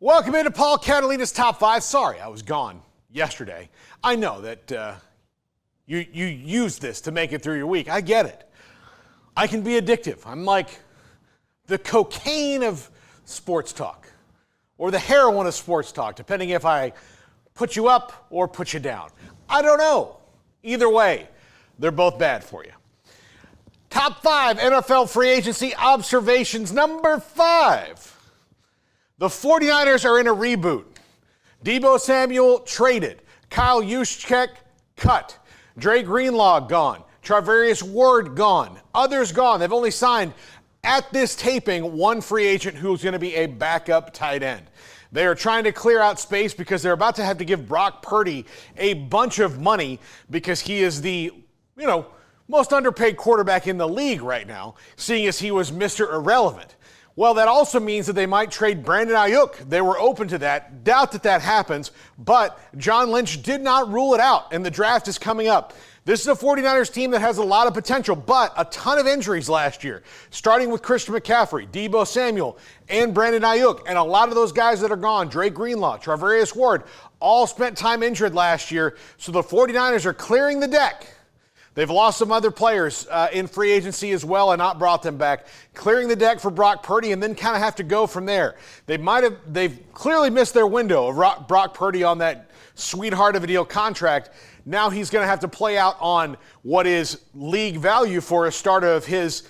Welcome into Paul Catalina's Top 5. Sorry, I was gone yesterday. I know that you use this to make it through your week. I get it. I can be addictive. I'm like the cocaine of sports talk or the heroin of sports talk, depending if I put you up or put you down. I don't know. Either way, they're both bad for you. Top 5 NFL free agency observations. Number 5. The 49ers are in a reboot. Deebo Samuel traded. Kyle Juszczyk cut. Dre Greenlaw gone. Charvarius Ward gone. Others gone. They've only signed, at this taping, one free agent who's going to be a backup tight end. They are trying to clear out space because they're about to have to give Brock Purdy a bunch of money because he is the, most underpaid quarterback in the league right now, seeing as he was Mr. Irrelevant. Well, that also means that they might trade Brandon Ayuk. They were open to that. Doubt that happens, but John Lynch did not rule it out, and the draft is coming up. This is a 49ers team that has a lot of potential, but a ton of injuries last year, starting with Christian McCaffrey, Deebo Samuel, and Brandon Ayuk. And a lot of those guys that are gone, Dre Greenlaw, Charvarius Ward, all spent time injured last year, so the 49ers are clearing the deck. They've lost some other players in free agency as well and not brought them back, clearing the deck for Brock Purdy and then kind of have to go from there. They've clearly missed their window of Brock Purdy on that sweetheart of a deal contract. Now he's going to have to play out on what is league value for a start of his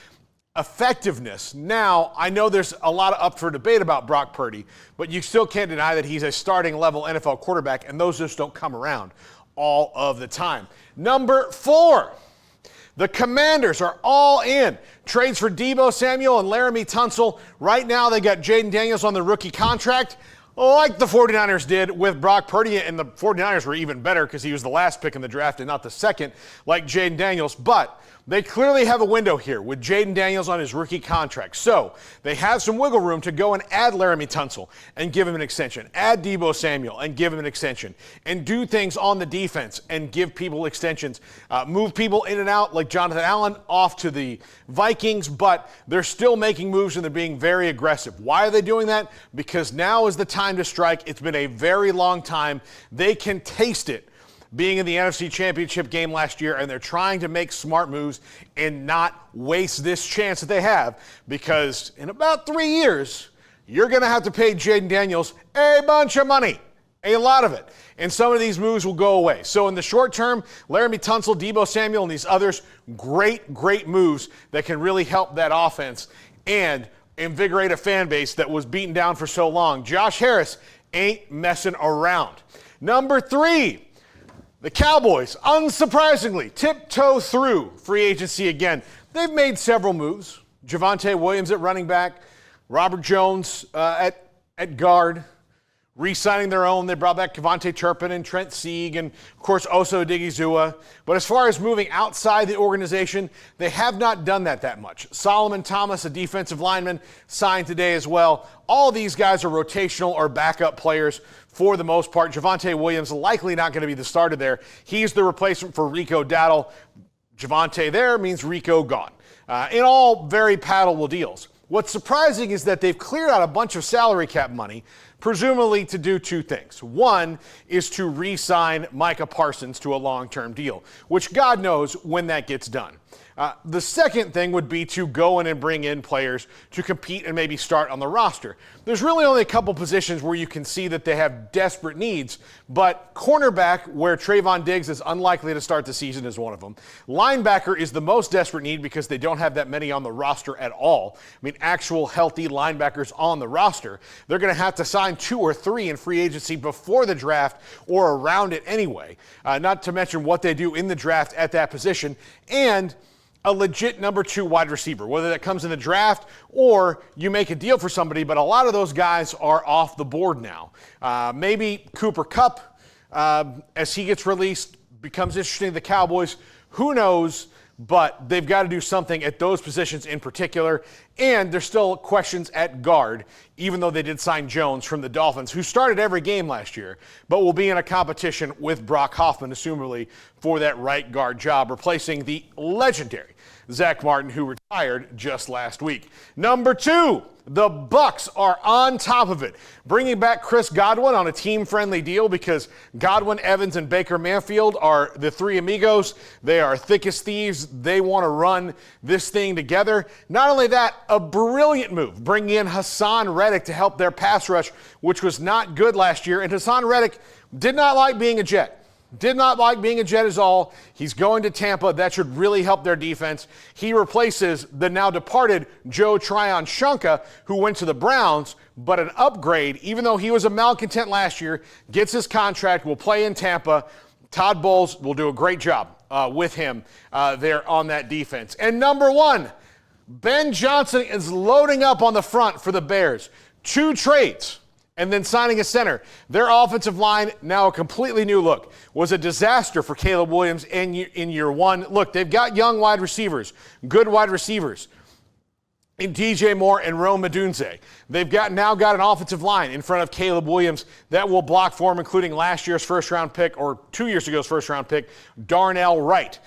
effectiveness. Now, I know there's a lot up for debate about Brock Purdy, but you still can't deny that he's a starting level NFL quarterback, and those just don't come around all of the time. Number 4, the Commanders are all in. Trades for Deebo Samuel and Laramie Tunsil. Right now they got Jaden Daniels on the rookie contract, like the 49ers did with Brock Purdy, and the 49ers were even better because he was the last pick in the draft and not the second, like Jaden Daniels. But they clearly have a window here with Jaden Daniels on his rookie contract. So they have some wiggle room to go and add Laramie Tunsil and give him an extension, add Deebo Samuel and give him an extension, and do things on the defense and give people extensions, move people in and out like Jonathan Allen off to the Vikings, but they're still making moves and they're being very aggressive. Why are they doing that? Because now is the time to strike. It's been a very long time. They can taste it being in the NFC Championship game last year, and they're trying to make smart moves and not waste this chance that they have, because in about 3 years, you're going to have to pay Jaden Daniels a bunch of money, a lot of it, and some of these moves will go away. So in the short term, Laramie Tunsil, Deebo Samuel, and these others, great moves that can really help that offense and invigorate a fan base that was beaten down for so long. Josh Harris ain't messing around. Number 3, the Cowboys, unsurprisingly, tiptoe through free agency again. They've made several moves. Javonte Williams at running back, Robert Jones at guard, re-signing their own. They brought back Kevontae Turpin and Trent Sieg and, of course, Osa Odigizua. But as far as moving outside the organization, they have not done that much. Solomon Thomas, a defensive lineman, signed today as well. All these guys are rotational or backup players for the most part. Javonte Williams likely not going to be the starter there. He's the replacement for Rico Dowdle. Javonte there means Rico gone. In all very palatable deals. What's surprising is that they've cleared out a bunch of salary cap money, presumably to do 2 things. One is to re-sign Micah Parsons to a long-term deal, which God knows when that gets done. The second thing would be to go in and bring in players to compete and maybe start on the roster. There's really only a couple positions where you can see that they have desperate needs, but cornerback, where Trayvon Diggs is unlikely to start the season, is one of them. Linebacker is the most desperate need because they don't have that many on the roster at all. I mean, actual healthy linebackers on the roster. They're going to have to sign 2 or 3 in free agency before the draft or around it anyway, not to mention what they do in the draft at that position, and a legit number 2 wide receiver, whether that comes in the draft or you make a deal for somebody, but a lot of those guys are off the board now. Maybe Cooper Kupp, as he gets released, becomes interesting to the Cowboys. Who knows? But they've got to do something at those positions in particular. And there's still questions at guard, even though they did sign Jones from the Dolphins, who started every game last year, but will be in a competition with Brock Hoffman, assumably, for that right guard job, replacing the legendary Zach Martin, who retired just last week. Number 2, the Bucs are on top of it, bringing back Chris Godwin on a team-friendly deal because Godwin, Evans, and Baker Mayfield are the three amigos. They are thick as thieves. They want to run this thing together. Not only that, a brilliant move, bringing in Hassan Reddick to help their pass rush, which was not good last year. And Hassan Reddick did not like being a Jet. Did not like being a Jet is all. He's going to Tampa. That should really help their defense. He replaces the now departed Joe Tryon-Shoyinka, who went to the Browns, but an upgrade, even though he was a malcontent last year, gets his contract, will play in Tampa. Todd Bowles will do a great job with him there on that defense. And number 1, Ben Johnson is loading up on the front for the Bears. 2 trades. And then signing a center. Their offensive line, now a completely new look, was a disaster for Caleb Williams in year 1. Look, they've got young wide receivers, good wide receivers, in DJ Moore and Rome Odunze. They've now got an offensive line in front of Caleb Williams that will block for him, including last year's first-round pick, or 2 years ago's first-round pick, Darnell Wright.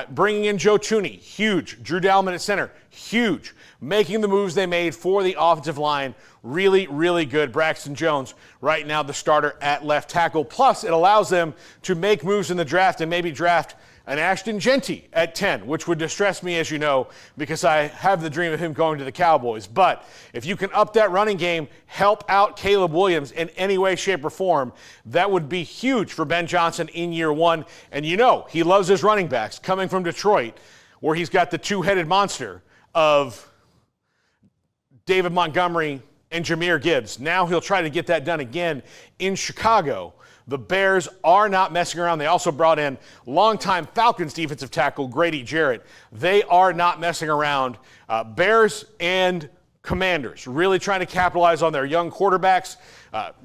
Bringing in Joe Thuney, huge. Drew Dalman at center, huge. Making the moves they made for the offensive line, really, really good. Braxton Jones, right now the starter at left tackle. Plus, it allows them to make moves in the draft and maybe draft an Ashton Genty at 10, which would distress me, as you know, because I have the dream of him going to the Cowboys. But if you can up that running game, help out Caleb Williams in any way, shape, or form, that would be huge for Ben Johnson in year 1. And you know he loves his running backs coming from Detroit, where he's got the two-headed monster of David Montgomery and Jahmyr Gibbs. Now he'll try to get that done again in Chicago. The Bears are not messing around. They also brought in longtime Falcons defensive tackle Grady Jarrett. They are not messing around. Bears and Commanders really trying to capitalize on their young quarterbacks.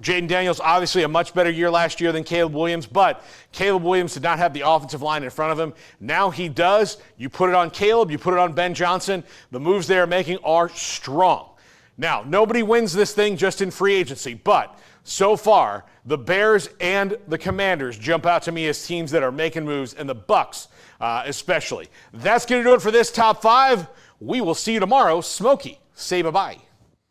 Jaden Daniels, obviously a much better year last year than Caleb Williams, but Caleb Williams did not have the offensive line in front of him. Now he does. You put it on Caleb, you put it on Ben Johnson. The moves they are making are strong. Now, nobody wins this thing just in free agency, but so far, the Bears and the Commanders jump out to me as teams that are making moves, and the Bucs especially. That's going to do it for this Top 5. We will see you tomorrow. Smokey, say bye-bye.